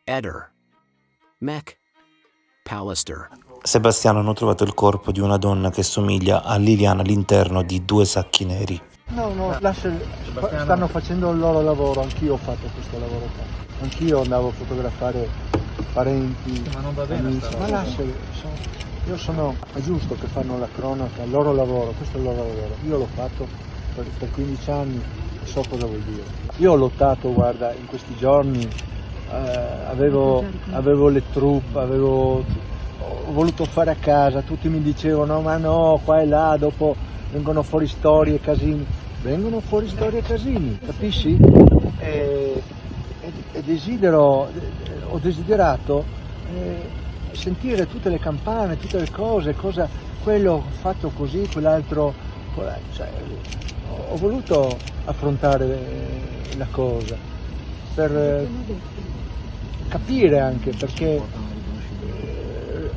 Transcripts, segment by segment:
Eder. Mech. Pallister. Sebastiano hanno trovato il corpo di una donna che somiglia a Liliana all'interno di 2 sacchi neri. No, stanno facendo il loro lavoro, anch'io ho fatto questo lavoro qua. Anch'io andavo a fotografare parenti, ma non va bene amici. Ma lasciali, è giusto che fanno la cronaca, il loro lavoro, questo è il loro lavoro. Io l'ho fatto per 15 anni e so cosa vuol dire. Io ho lottato, guarda, in questi giorni, avevo le troupe, ho voluto fare a casa, tutti mi dicevano ma no, qua e là, dopo vengono fuori storie e casini. Vengono fuori storie e casini, capisci? E ho desiderato sentire tutte le campane, tutte le cose, quello fatto così, quell'altro, cioè, ho voluto affrontare la cosa per capire anche, perché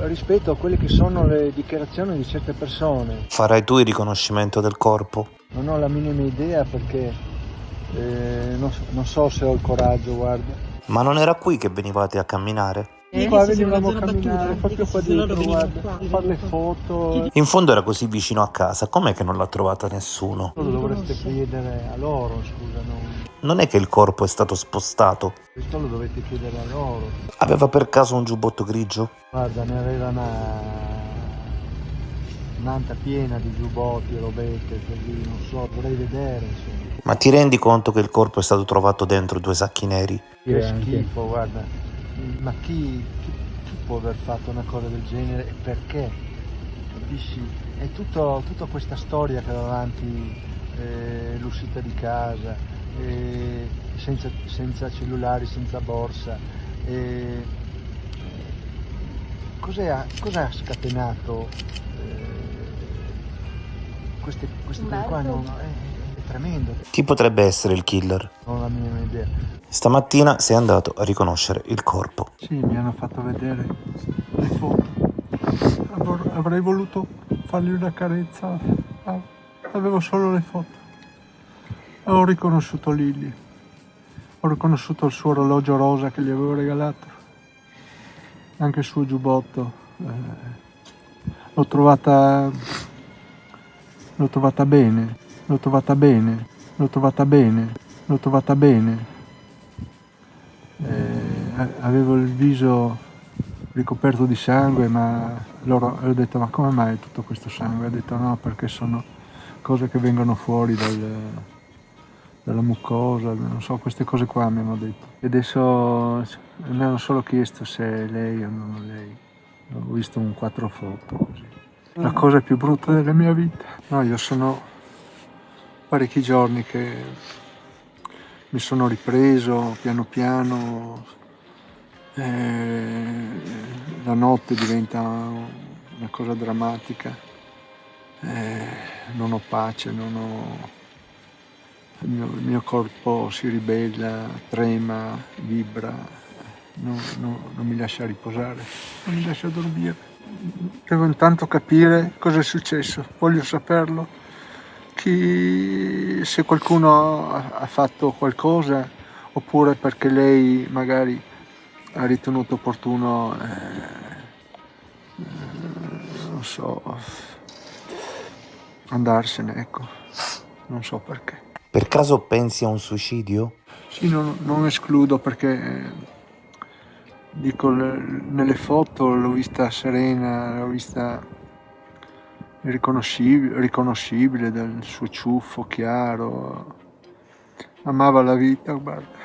rispetto a quelle che sono le dichiarazioni di certe persone. Farai tu il riconoscimento del corpo? Non ho la minima idea perché non so se ho il coraggio, guarda. Ma non era qui che venivate a camminare? Qua venivamo a camminare, proprio qua dietro, guarda, a fare le foto. In fondo era così vicino a casa, com'è che non l'ha trovata nessuno? Lo dovreste chiedere a loro, scusa, Non è che il corpo è stato spostato? questo lo dovete chiedere a loro. Aveva per caso un giubbotto grigio? Guarda, ne aveva un'anta piena di giubbotti, robette, così, non so, vorrei vedere, insomma. Ma ti rendi conto che il corpo è stato trovato dentro 2 sacchi neri? Che schifo, guarda. Ma chi può aver fatto una cosa del genere e perché? Capisci? È tutta questa storia che va avanti, l'uscita di casa, senza cellulari, senza borsa. Cosa ha scatenato queste cose qua? È tremendo. Chi potrebbe essere il killer? Non ho la minima idea. Stamattina sei andato a riconoscere il corpo. Sì, mi hanno fatto vedere le foto. Avrei voluto fargli una carezza. Avevo solo le foto. Ho riconosciuto Lily. Ho riconosciuto il suo orologio rosa che gli avevo regalato. Anche il suo giubbotto. L'ho trovata bene. L'ho trovata bene. Avevo il viso ricoperto di sangue, ma loro ho detto ma come mai tutto questo sangue? Ha detto no, perché sono cose che vengono fuori dalla mucosa, non so, queste cose qua mi hanno detto. E adesso mi hanno solo chiesto se è lei o non è lei. Ho visto un 4 foto così. La cosa più brutta della mia vita. No, io sono parecchi giorni che mi sono ripreso piano piano, la notte diventa una cosa drammatica, non ho pace, il mio corpo si ribella, trema, vibra, non mi lascia riposare, non mi lascia dormire. Devo intanto capire cosa è successo, voglio saperlo. Se qualcuno ha fatto qualcosa oppure perché lei magari ha ritenuto opportuno, non so, andarsene, ecco, non so perché. Per caso pensi a un suicidio? Sì, non escludo perché dico, nelle foto l'ho vista serena, l'ho vista riconoscibile dal suo ciuffo chiaro, amava la vita, guarda.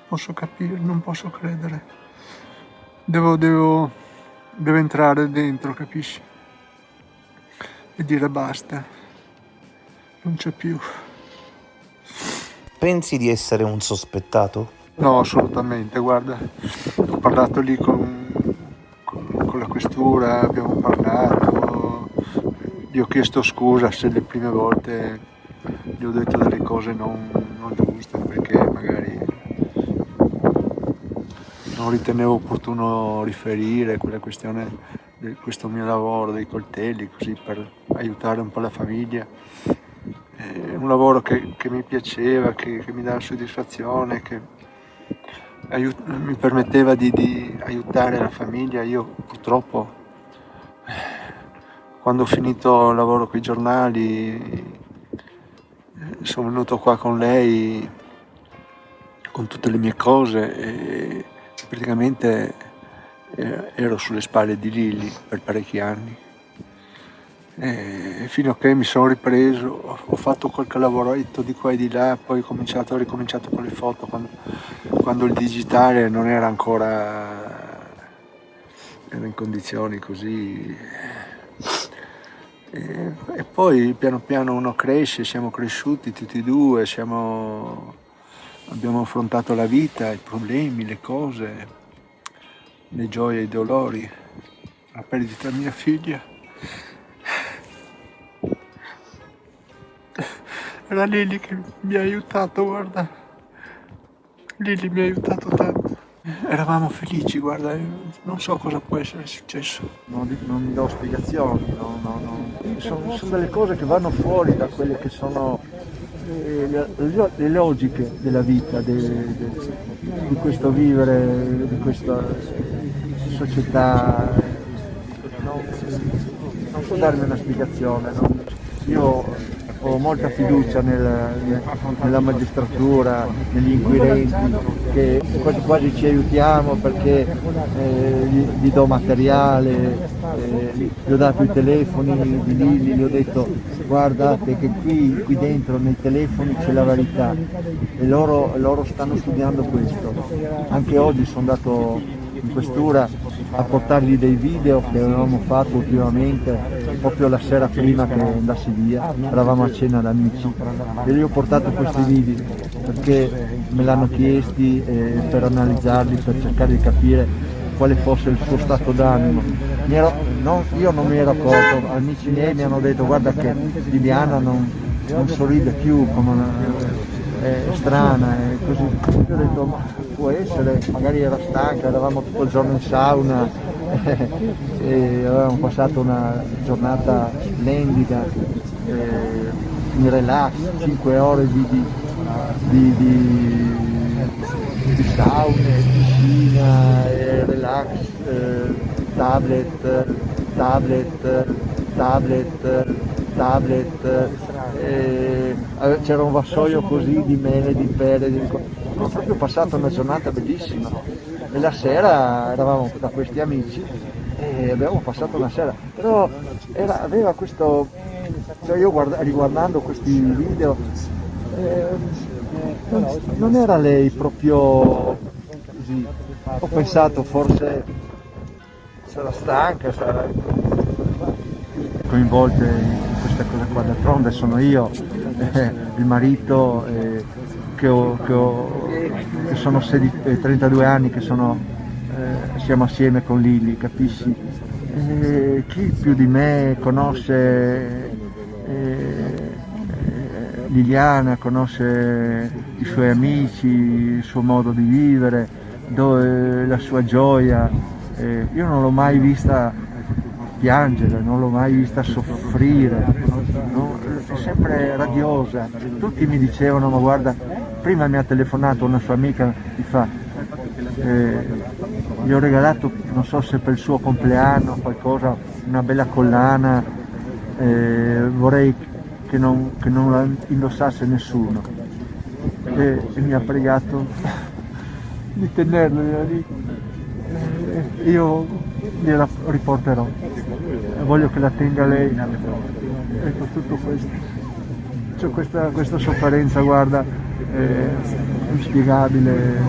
Posso capire, non posso credere. Devo entrare dentro, capisci? E dire basta, non c'è più. Pensi di essere un sospettato? No, assolutamente, guarda, ho parlato lì con la questura, abbiamo parlato, gli ho chiesto scusa se le prime volte gli ho detto delle cose non giuste, perché magari non ritenevo opportuno riferire quella questione di questo mio lavoro dei coltelli, così per aiutare un po' la famiglia. È un lavoro che mi piaceva, che mi dà soddisfazione, che mi permetteva di aiutare la famiglia. Io purtroppo, quando ho finito il lavoro con i giornali, sono venuto qua con lei con tutte le mie cose e praticamente ero sulle spalle di Lily per parecchi anni. E fino a che mi sono ripreso, ho fatto qualche lavoretto di qua e di là, poi ho ricominciato con le foto quando il digitale non era ancora, era in condizioni così. E poi piano piano uno cresce, siamo cresciuti tutti e due, abbiamo affrontato la vita, i problemi, le cose, le gioie e i dolori, la perdita di mia figlia. Era Lily che mi ha aiutato, guarda. Lily mi ha aiutato tanto. Eravamo felici, guarda, non so cosa può essere successo. Non do spiegazioni, sono delle cose che vanno fuori da quelle che sono le logiche della vita, di questo vivere, di questa società. Non so darmi una spiegazione, no? Io ho molta fiducia nella magistratura, negli inquirenti, che quasi quasi ci aiutiamo perché gli do materiale, gli ho dato i telefoni di Lily, gli ho detto guardate che qui dentro nei telefoni c'è la verità e loro stanno studiando questo. Anche oggi sono andato in questura a portargli dei video che avevamo fatto ultimamente, proprio la sera prima che andassi via, eravamo a cena da amici e gli ho portato questi video perché me l'hanno chiesti per analizzarli, per cercare di capire quale fosse il suo stato d'animo. Io non mi ero accorto, amici miei mi hanno detto guarda che Liliana non sorride più, è strana e così. Io ho detto ma può essere, magari era stanca, eravamo tutto il giorno in sauna e avevamo passato una giornata splendida, in relax, 5 ore di saune, piscina, relax, tablet, c'era un vassoio così di mele, di pere, ho proprio passato una giornata bellissima e la sera eravamo da questi amici e abbiamo passato una sera, però aveva questo, cioè io riguardando questi video non era lei proprio così, ho pensato forse sarà stanca, sarà coinvolte in questa cosa qua, d'altronde sono io, il marito, che sono 32 anni che siamo assieme con Lily, capisci? Chi più di me conosce Liliana, conosce i suoi amici, il suo modo di vivere, la sua gioia, io non l'ho mai vista piangere, non l'ho mai vista soffrire, no? È sempre radiosa. Tutti mi dicevano, ma guarda, prima mi ha telefonato una sua amica, mi fa, gli ho regalato, non so se per il suo compleanno qualcosa, una bella collana, vorrei che non la indossasse nessuno. E mi ha pregato di tenerla lì. Io gliela riporterò, voglio che la tenga lei. Ecco, tutto questo, c'è questa sofferenza, guarda, inspiegabile.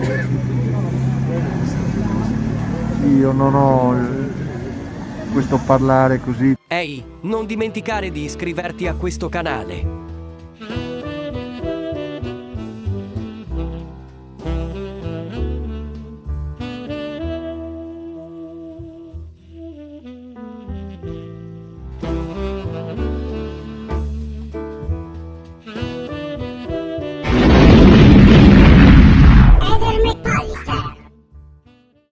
Io non ho questo parlare così. Ehi, non dimenticare di iscriverti a questo canale.